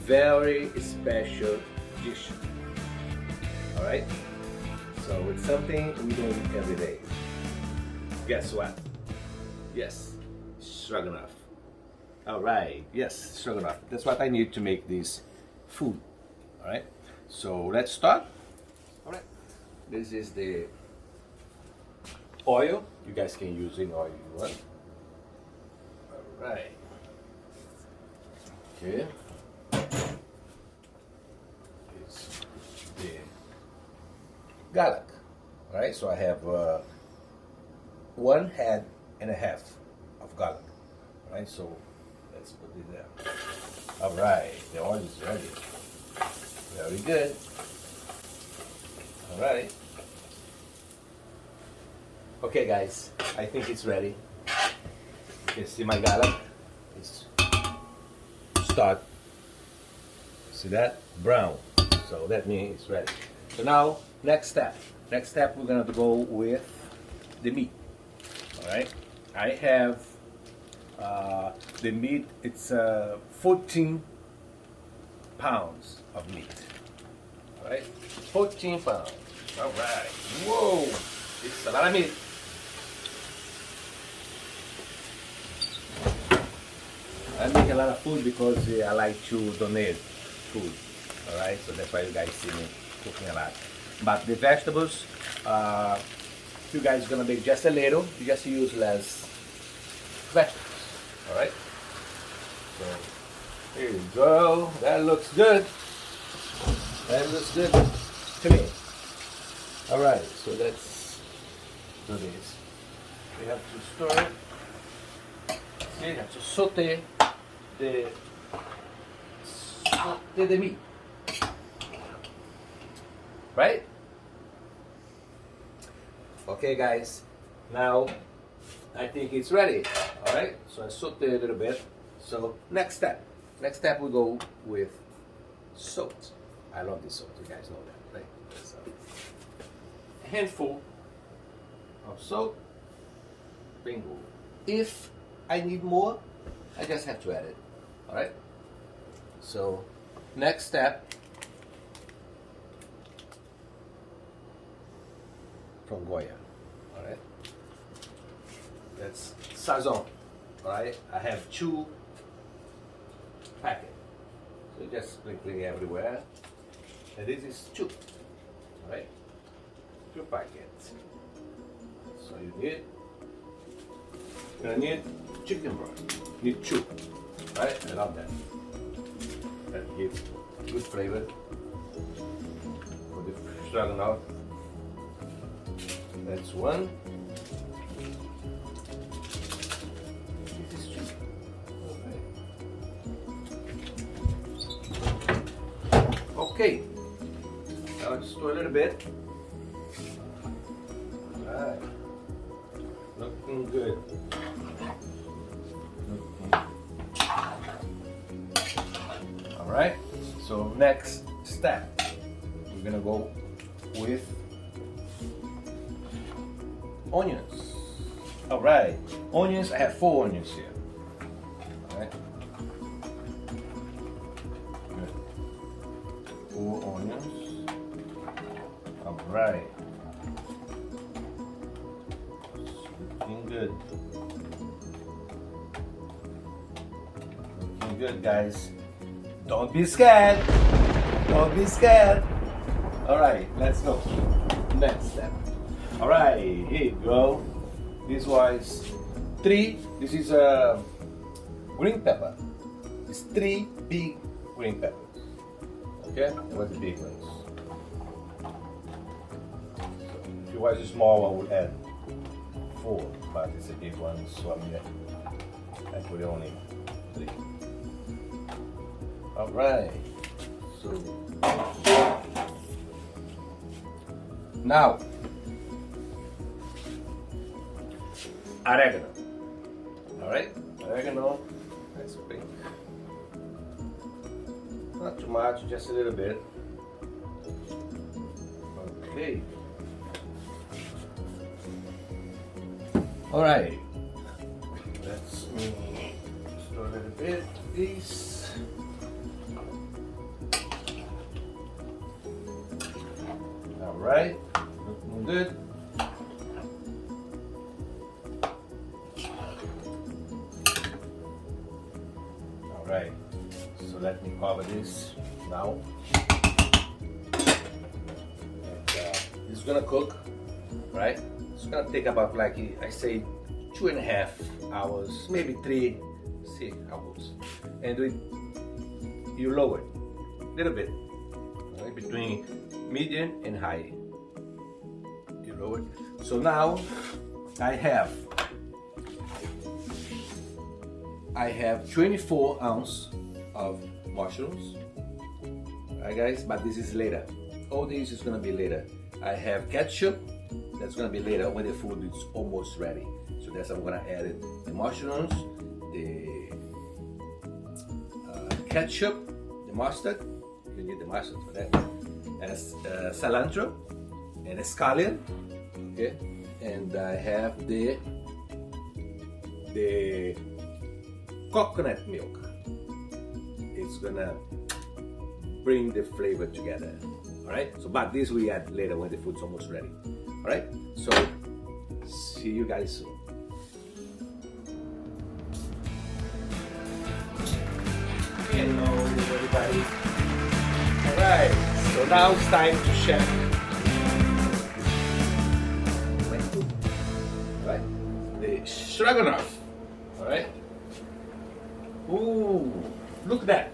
very special dish. Alright? So it's something we don't eat every day. Guess what? Yes, stroganoff. Alright, yes, stroganoff. That's what I need to make this food. Alright? So let's start. Alright. This is the oil. You guys can use any oil you want. Alright. Okay. It's the garlic. Alright, so I have 1.5 head of garlic. Alright, so let's put it there. Alright, the oil is ready. Very good. Alright. Okay guys, I think it's ready. You can see my garlic. It's start. See that? Brown. So that means it's ready. So now, next step. Next step, we're gonna go with the meat. Alright? I have the meat, it's 14 pounds of meat. Alright? 14 pounds. Alright. Whoa! It's a lot of meat. I make a lot of food because I like to donate food. Alright? So that's why you guys see me cooking a lot. But the vegetables, you guys are gonna make just a little, you just use less vegetables. Alright? So here you go. That looks good. That looks good to me. Alright, so let's do this. We have to stir it. See, you have to saute the meat. Right? Okay guys, now I think it's ready. Alright, so I saute a little bit. So next step we go with salt. I love this salt, you guys know that, right? So, a handful of salt. Bingo. If I need more, I just have to add it. Alright? So next step, from Goya. Alright? That's sazon. Alright? I have 2 packets. So just sprinkling everywhere. And this is 2. Alright? 2 packets. So you're gonna need chicken broth. You need 2. Right? I love that. That gives good flavor for the stroganoff. That's 1. This is 2. Okay. Now let's do a little bit. Alright. Looking good. Alright. So next step. We're gonna go with onions. Alright. Onions, I have 4 onions here. Alright. Good. 4 onions. Alright. Looking good. Looking good, guys. Don't be scared. Don't be scared. Alright, let's go. Next step. Alright, here you go. This was 3. This is a green pepper. It's 3 big green peppers. Okay? It was the big ones. So if it was a small one, I would add 4, but it's a big one, so I put only 3. Alright. So now oregano. Alright? Oregano. Nice pink. Not too much, just a little bit. Okay. Alright. Let's store a little bit of this. Alright, looking good. Alright, so let me cover this now. And, it's gonna cook, right? It's gonna take about, like I say, 2.5 hours, maybe 3. See how it goes. And you lower it a little bit, right? Between medium and high. You lower it. So now I have 24 ounces of mushrooms. Alright guys, but this is later. All this is gonna be later. I have ketchup, that's gonna be later when the food is almost ready. So that's I'm gonna add it. The mushrooms, the ketchup, the mustard. You need the mustard for that. As cilantro and a scallion. Okay, and I have the coconut milk. It's gonna bring the flavor together. All right. So, but this we add later when the food's almost ready. All right. So, see you guys soon. Hello everybody. Alright, so now it's time to chef. Right? The Stroganoff. Alright? Ooh, look at that.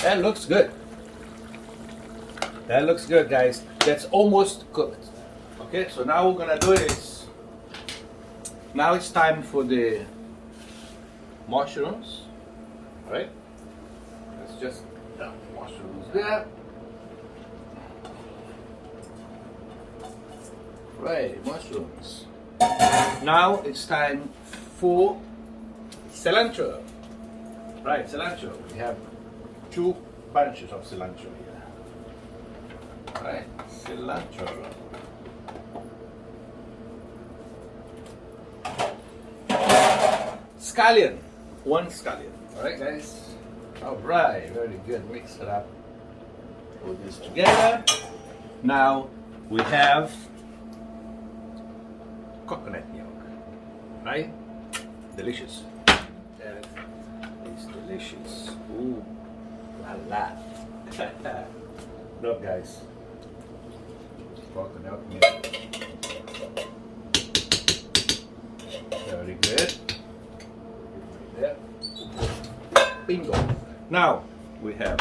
That looks good. That looks good, guys. That's almost cooked. Okay, so now we're gonna do is now it's time for the mushrooms. Alright? Just the mushrooms there. Right, mushrooms. Now it's time for cilantro. Right, cilantro. We have 2 bunches of cilantro here. Right, cilantro. Scallion. 1 scallion. Alright guys. Alright, very good. Mix it up. Put this together. Now we have coconut milk. Right? Delicious. That is delicious. Ooh, la la. Look, guys. Coconut milk. Very good. Right there. Bingo. Now we have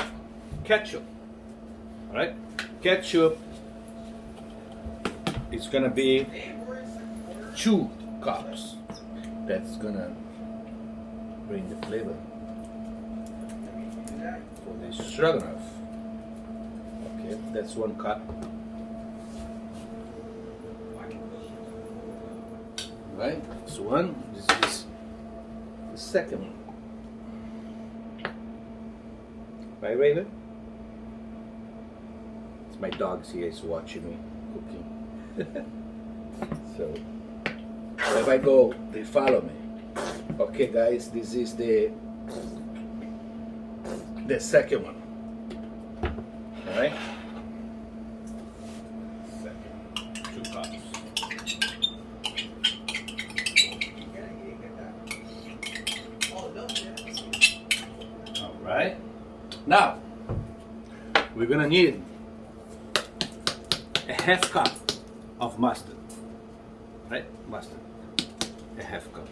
ketchup. All right, ketchup. It's gonna be 2 cups. That's gonna bring the flavor for the stroganoff. Okay, that's 1 cup. Right, so 1. This is the second one. Right, Raven? It's my dogs here is watching me cooking. So wherever I go, they follow me. Okay, guys, this is the second one. All right. Second, 2 cups. All right. Now, we're gonna need a 1/2 cup of mustard, right? Mustard, a 1/2 cup.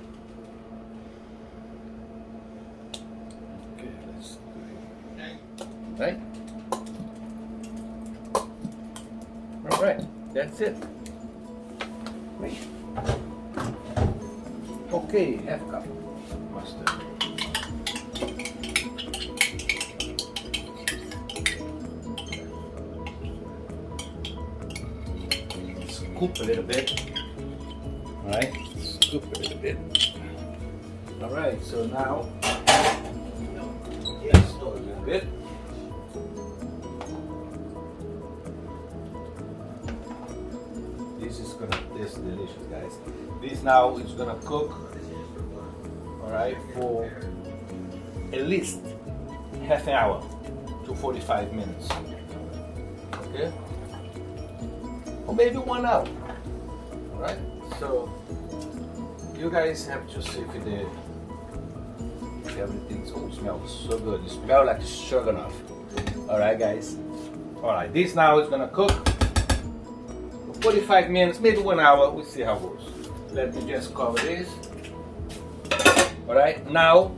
Okay, let's do it. Right? All right, that's it. Wait. Okay, 1/2 cup mustard. Scoop a little bit. Alright, scoop a little bit. Alright, so now let's do a little bit. This is gonna taste delicious, guys. This now is gonna cook, alright, for at least 1/2 hour to 45 minutes. Okay? or maybe 1 hour. All right, so you guys have to see if everything's, oh, smells so good. It smells like stroganoff. All right, guys. All right, this now is gonna cook for 45 minutes, maybe 1 hour. We'll see how it goes. Let me just cover this. All right, now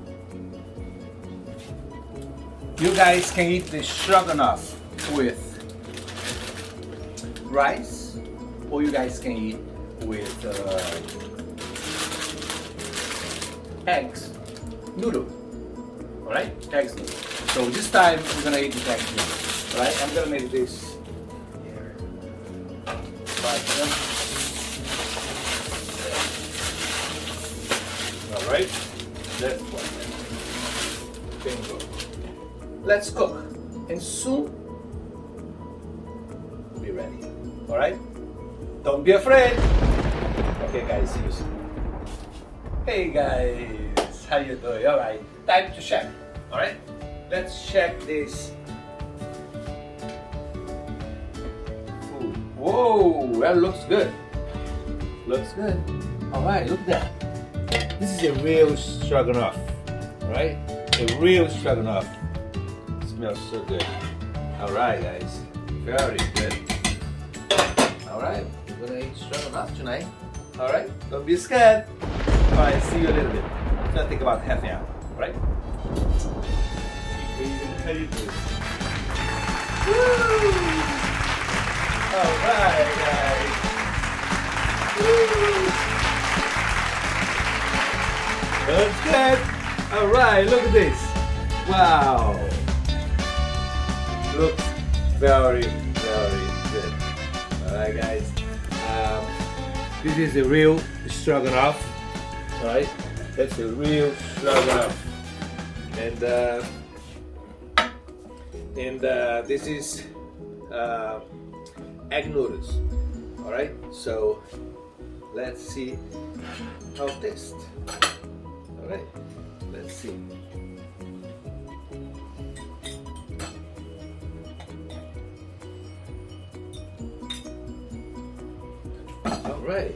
you guys can eat the stroganoff with rice, or you guys can eat with eggs noodle. All right, eggs noodle. So this time we're gonna eat with eggs noodle. All right, I'm gonna make this here. All right, let's cook. Bingo. Let's cook, and soon we'll be ready. All right, don't be afraid. Okay, guys, see you soon. Hey guys, how you doing? All right, time to check. All right, let's check this food. Whoa, that looks good. Looks good. All right, look at that. This is a real stroganoff. All right, a real stroganoff. It smells so good. All right, guys, very good. All right, we're gonna eat stroganoff tonight. All right, don't be scared. All right, see you a little bit. It's gonna take about half an hour. All right. How you doing? Woo! All right, guys. Woo! That's good. All right, look at this. Wow. Looks very, very good. All right, guys. This is a real stroganoff. All right, that's a real stroganoff, and this is egg noodles. All right, so let's see how it tastes. All right, let's see. All right.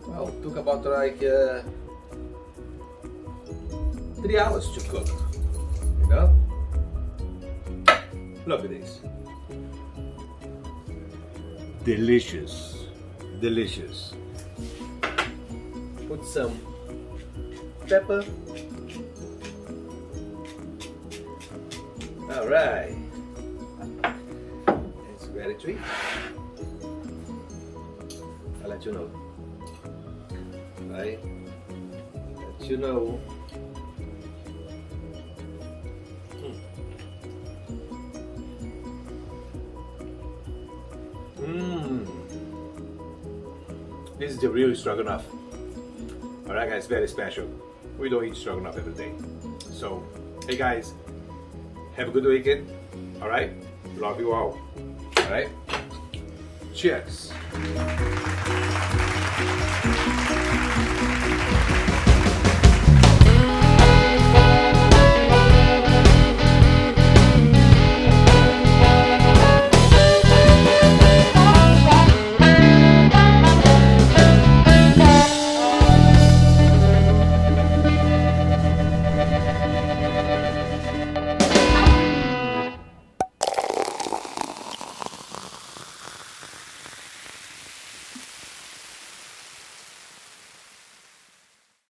Well, it took about like 3 hours to cook. You know? Look at this. Delicious. Delicious. Put some pepper. All right. It's ready to eat. I'll let you know. Right? Let you know. This is the real stroganoff. Alright guys, very special. We don't eat stroganoff every day. So, hey guys, have a good weekend. Alright? Love you all. Alright? Cheers.